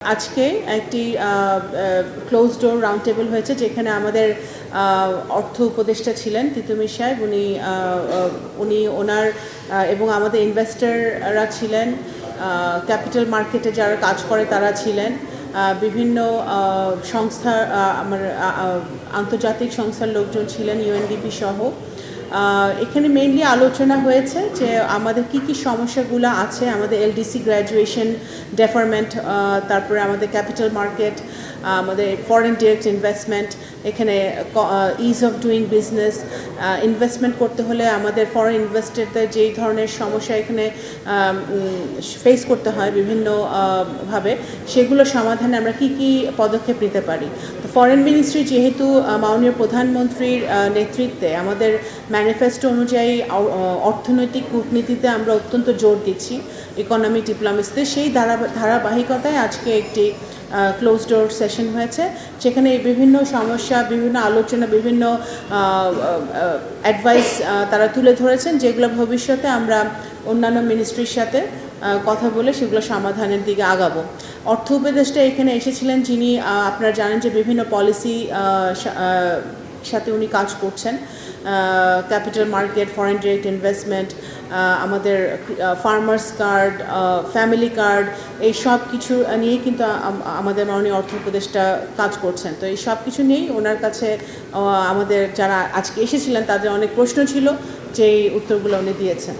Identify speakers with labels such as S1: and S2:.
S1: আজকে একটি close door round table হয়েছে যেখানে আমাদের অর্থ উপদেষ্টা ছিলেন তিতুমির সাহেব উনি ওনার এবং আমাদের ইনভেস্টররা ছিলেন, ক্যাপিটাল মার্কেটে যারা কাজ করে তারা ছিলেন, বিভিন্ন সংস্থা আমার আন্তর্জাতিক সংস্থার লোকজন ছিলেন, ইউএনডিপি সহ। এখানে মেইনলি আলোচনা হয়েছে যে আমাদের কি কি সমস্যাগুলো আছে, আমাদের এলডিসি গ্র্যাজুয়েশন ডেফারমেন্ট, তারপরে আমাদের ক্যাপিটাল মার্কেট, আমাদের ফরেন ডিরেক্ট ইনভেস্টমেন্ট, এখানে is of doing business, investment করতে হলে আমাদের ফরেন ইনভেস্টরদের যেই ধরনের সমস্যা এখানে ফেস করতে হয় বিভিন্নভাবে, সেগুলো সমাধানে আমরা কি কি পদক্ষেপ নিতে পারি। তো ফরেন মিনিস্ট্রি যেহেতু মাননীয় প্রধানমন্ত্রীর নেতৃত্বে আমাদের ম্যানিফেস্টো অনুযায়ী অর্থনৈতিক কূটনীতিতে আমরা অত্যন্ত জোর দিচ্ছি, ইকোনমিক ডিপ্লোমেসিতে, সেই ধারাবাহিকতায় আজকে একটি ক্লোজ ডোর সেশন হয়েছে, যেখানে বিভিন্ন সমস্যা, বিভিন্ন আলোচনা, বিভিন্ন অ্যাডভাইস তারা তুলে ধরেছেন, যেগুলো ভবিষ্যতে আমরা অন্যান্য মিনিস্ট্রির সাথে কথা বলে সেগুলো সমাধানের দিকে আগাবো। অর্থ উপদেষ্টা এখানে এসেছিলেন, যিনি আপনারা জানেন যে বিভিন্ন পলিসি সাথে উনি কাজ করছেন, capital market, foreign direct investment, আমাদের ফার্মার্স কার্ড, ফ্যামিলি কার্ড, এই সব কিছু নিয়েই কিন্তু আমাদের মাননীয় অর্থ উপদেষ্টা কাজ করছেন। তো এই সব কিছু নিয়েই ওনার কাছে আমাদের যারা আজকে এসেছিলেন তাদের অনেক প্রশ্ন ছিল, যে উত্তরগুলো উনি দিয়েছেন।